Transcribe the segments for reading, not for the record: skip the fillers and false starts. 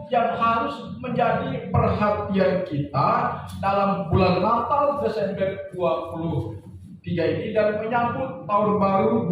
yang harus menjadi perhatian kita dalam bulan Natal Desember 23 ini dan menyambut tahun baru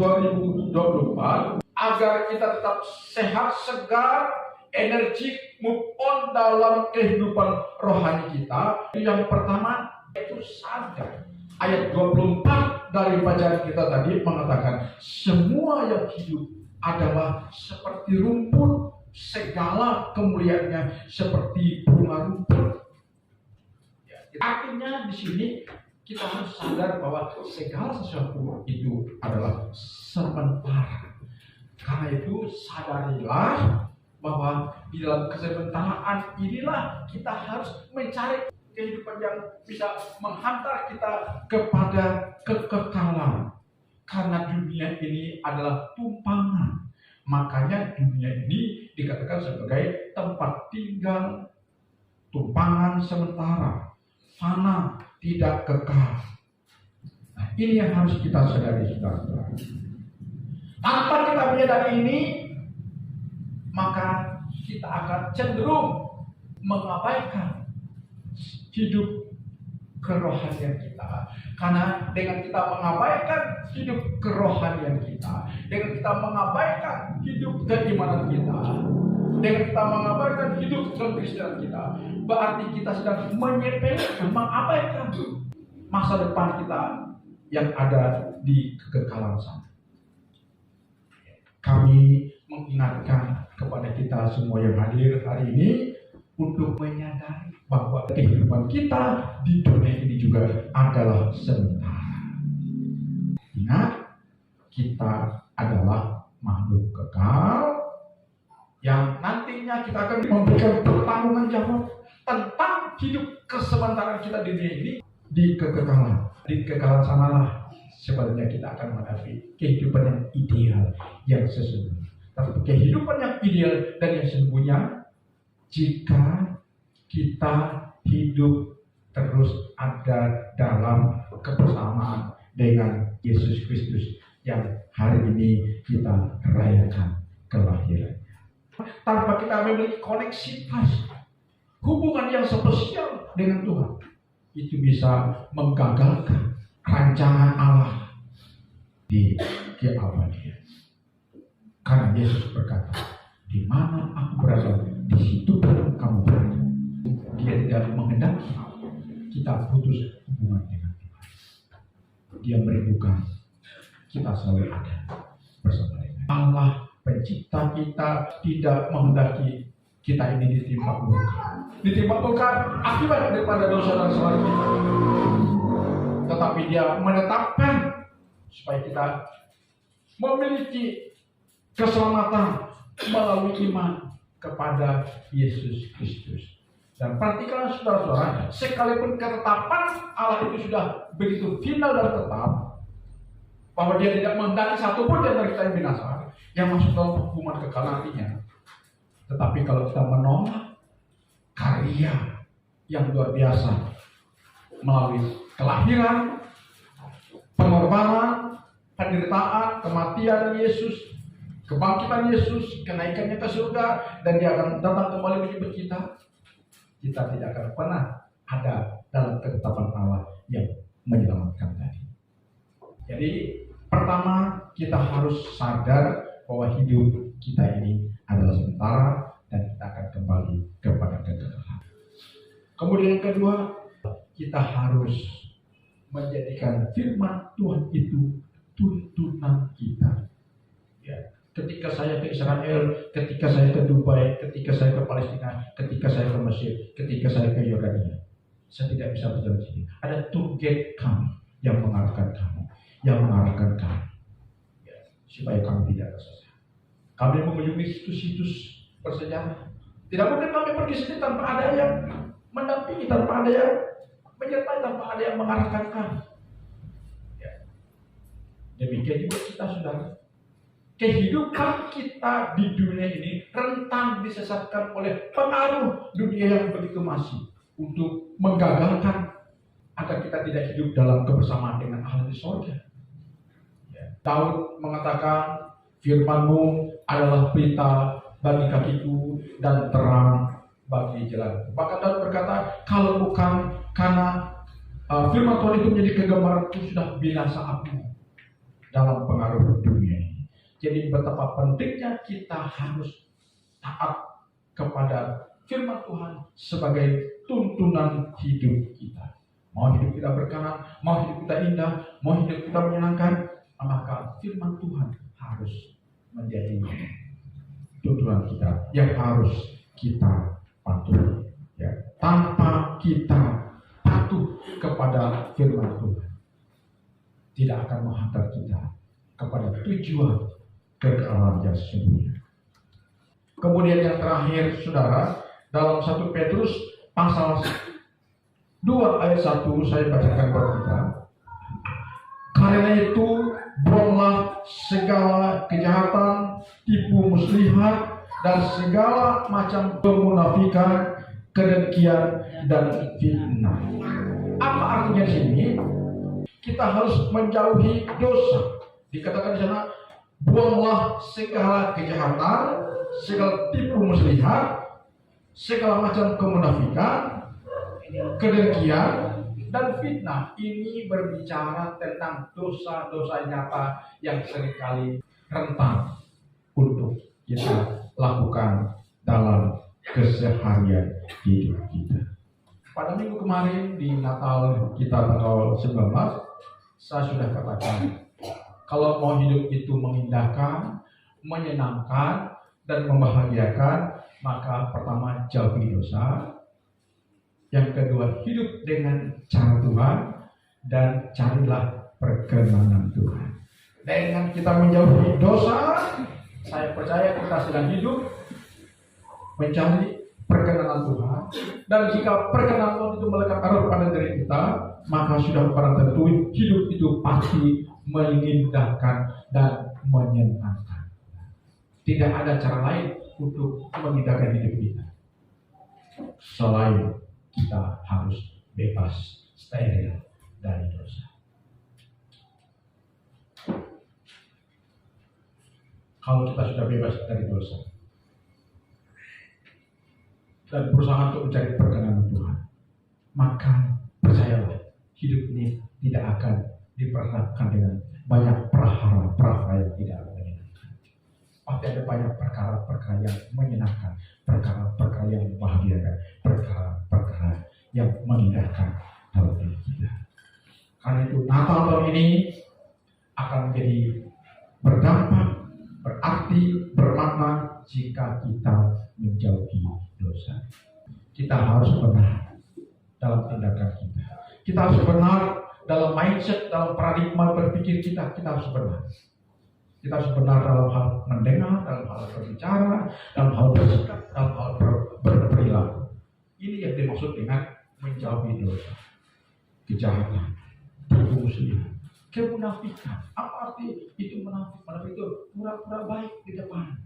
2024 agar kita tetap sehat, segar, energik, move on dalam kehidupan rohani kita. Yang pertama itu sadar. Ayat 24 dari bacaan kita tadi mengatakan semua yang hidup adalah seperti rumput, segala kemuliaannya seperti bunga rumput. Artinya di sini kita harus sadar bahwa segala sesuatu itu adalah sementara. Karena itu sadarilah bahwa di dalam kesementaraan inilah kita harus mencari kehidupan yang bisa menghantar kita kepada kekekalan. Karena dunia ini adalah tumpangan. Makanya dunia ini dikatakan sebagai tempat tinggal, tumpangan sementara, fana, tidak kekal. Nah, ini yang harus kita sadari, saudara. Tanpa kita menyadari ini, maka kita akan cenderung mengabaikan hidup kerohanian kita. Karena dengan kita mengabaikan hidup kerohanian kita, dengan kita mengabaikan hidup keimanan kita, dengan kita mengabaikan hidup kekristenan kita, berarti kita sedang menyepelekan, mengabaikan masa depan kita yang ada di kekekalan sana. Kami mengingatkan kepada kita semua yang hadir hari ini untuk menyadari bahwa kehidupan kita di dunia ini juga adalah sementara. Ingat, kita adalah makhluk kekal yang nantinya kita akan memberikan pertanggungan jawab tentang hidup kesementaraan kita di dunia ini. Di kekekalan sanalah sebenarnya kita akan menghadapi kehidupan yang ideal, yang sesungguhnya. Tapi kehidupan yang ideal dan yang sesungguhnya jika kita hidup terus ada dalam kebersamaan dengan Yesus Kristus yang hari ini kita rayakan kelahirannya. Tanpa kita memiliki koneksitas, hubungan yang spesial dengan Tuhan, itu bisa menggagalkan rancangan Allah di keabadian. Karena Yesus berkata, di mana aku berada, di situ kamu berada. Dia tidak menghendaki kita putus hubungan dengan Tuhan. Dia merindukan kita selalu ada bersama dengan Allah. Pencipta kita tidak menghendaki kita ini ditimpa luka akibat daripada dosa dan kesalahan kita. Tetapi Dia menetapkan supaya kita memiliki keselamatan melalui iman kepada Yesus Kristus. Dan perhatikan saudara-saudara, sekalipun ketetapan Allah itu sudah begitu final dan tetap, bahwa Dia tidak menghendaki satupun di antara kita yang binasa, yang masuk dalam hukuman kekal nantinya. Tetapi kalau kita menolak karya yang luar biasa melalui kelahiran, pengorbanan, penderitaan, kematian Yesus, kebangkitan Yesus, kenaikannya ke surga, dan Dia akan datang kembali menjemput kita, kita tidak akan pernah ada dalam ketetapan Allah yang menyelamatkan tadi. Jadi pertama, kita harus sadar bahwa hidup kita ini adalah sementara dan kita akan kembali kepada kekekalan. Kemudian yang kedua, kita harus menjadikan firman Tuhan itu tuntunan kita. Ya. Ketika saya ke Israel, ketika saya ke Dubai, ketika saya ke Palestina, ketika saya ke Mesir, ketika saya ke Yordania, saya tidak bisa berjalan sini. Ada target kami yang mengarahkan kamu, yang mengarahkan kami, ya, supaya kami tidak tersesat. Kami mengunjungi situs-situs bersejarah. Tidak mungkin kami pergi sini tanpa ada yang mendampingi, tanpa ada yang menyertai, tanpa ada yang mengarahkan kami. Ya. Demikian juga kita, saudara. Kehidupan kita di dunia ini rentan disesatkan oleh pengaruh dunia yang begitu masif untuk menggagalkan agar kita tidak hidup dalam kebersamaan dengan Allah di surga. Ya. Daud mengatakan, firman-Mu adalah pelita bagi kakiku dan terang bagi jalan. Bahkan Daud berkata, kalau bukan karena firman Tuhan itu menjadi kegemaranku, sudah binasa aku dalam pengaruh dunia ini. Jadi betapa pentingnya kita harus taat kepada firman Tuhan sebagai tuntunan hidup kita. Mau hidup kita berkenan, mau hidup kita indah, mau hidup kita menyenangkan, maka firman Tuhan harus menjadi tuntunan kita yang harus kita patuhi. Ya. Tanpa kita patuh kepada firman Tuhan, tidak akan menghantar kita kepada tujuan kekekalan yang sesungguhnya. Kemudian yang terakhir, saudara, dalam 1 Petrus pasal 2 ayat 1 saya bacakan buat kita. Karena itu buanglah segala kejahatan, tipu muslihat, dan segala macam kemunafikan, kedengkian, dan fitnah. Apa artinya di sini? Kita harus menjauhi dosa. Dikatakan di sana, buanglah segala kejahatan, segala tipu muslihat, segala macam kemunafikan, kedengkian, dan fitnah. Ini berbicara tentang dosa-dosa nyata yang seringkali rentan untuk kita lakukan dalam keseharian hidup kita. Pada minggu kemarin di Natal kita tanggal 19, saya sudah katakan, kalau mau hidup itu mengindahkan, menyenangkan, dan membahagiakan, maka pertama jauhi dosa. Yang kedua, hidup dengan cara Tuhan, dan carilah perkenanan Tuhan. Dengan kita menjauhi dosa, saya percaya kita sedang hidup mencari perkenanan Tuhan. Dan jika perkenanan Tuhan itu melekat pada diri kita, maka sudah barang tentu hidup itu pasti mengindahkan dan menyenangkan. Tidak ada cara lain untuk mengindahkan hidup kita selain kita harus bebas, steril dari dosa. Kalau kita sudah bebas dari dosa dan berusaha untuk mencari perkenanan Tuhan, maka percayalah, hidup ini tidak akan diperhadapkan dengan banyak prahara yang tidak menyenangkan. Pasti ada banyak perkara-perkara yang menyenangkan, perkara-perkara yang membahagiakan, perkara-perkara yang mengindahkan dalam diri kita. Karena itu Natal tahun ini akan menjadi berdampak, berarti, bermakna jika kita menjauhi dosa. Kita harus benar dalam tindakan kita. Kita harus benar dalam mindset, dalam paradigma berpikir kita. Kita harus benar. Kita harus benar dalam hal mendengar, dalam hal berbicara, dalam hal bersikap, dalam hal berperilaku. Ini yang dimaksud dengan menjauhi dosa, kejahatan, tipu muslihat, kemunafikan. Apa arti itu munafik? Munafik itu pura-pura baik di depan,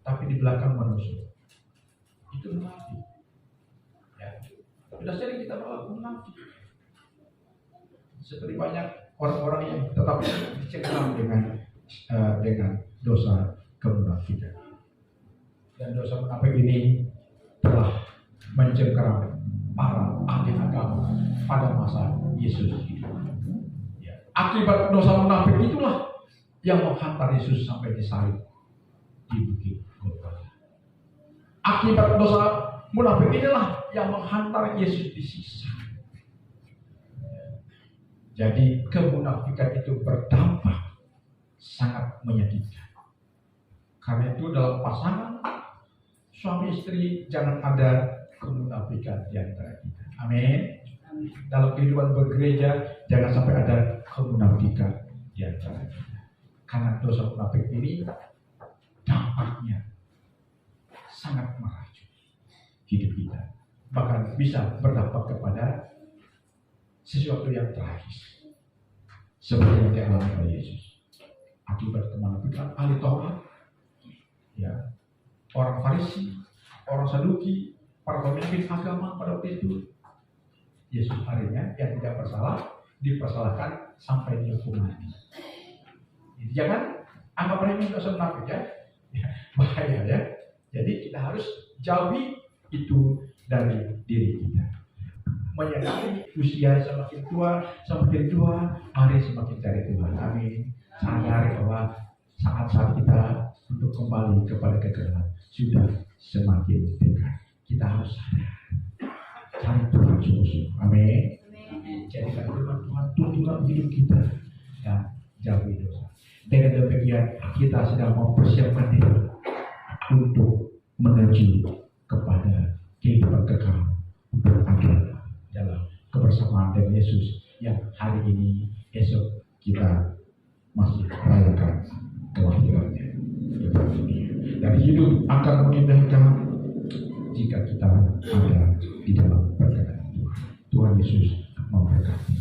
tapi di belakang manusia. Itu munafik. Ya. Sudah sering kita melakukan munafik. Seperti banyak orang-orang yang tetap dicengkeram dengan dosa kemunafikan. Dan dosa munafik ini telah mencengkeram para ahli agama pada masa Yesus hidup. Ya. Akibat dosa munafik itulah yang menghantar Yesus sampai disalib di bukit Golgota. Akibat dosa munafik inilah yang menghantar Yesus disiksa. Jadi kemunafikan itu berdampak sangat menyedihkan. Karena itu dalam pasangan suami istri jangan ada kemunafikan di antara kita. Amin. Dalam kehidupan bergereja jangan sampai ada kemunafikan di antara kita. Karena dosa munafik ini dampaknya sangat meracuni hidup kita. Bahkan bisa berdampak kepada sesuatu yang tragis. Seperti yang dialami oleh Yesus. Akibat kemunafikan ahli Taurat, ya, orang Farisi, orang Saduki, para pemimpin agama pada waktu itu, Yesus akhirnya yang tidak bersalah dipersalahkan sampai dihukum mati. Jangan anggap remeh dosa munafik, ya, bahaya ya. Jadi kita harus jauhi itu dari diri kita. Menyadari usia semakin tua, mari semakin cari Tuhan. Amin. Sadar bahwa saat-saat kita untuk kembali kepada kekekalan sudah semakin dekat. Kita harus sadar. Cari Tuhan sungguh-sungguh. Amin. Jadikan firman Tuhan tunjukkan hidup kita dan jauhi dosa. Dengan demikian kita sedang mempersiapkan diri untuk menuju kepada kehidupan kekal berakhir dalam kebersamaan dengan Yesus yang hari ini, esok kita masih rayakan kelahirannya. Dan hidup akan mengindahkan jika kita ada di dalam perkenan Tuhan. Tuhan Yesus memberkati.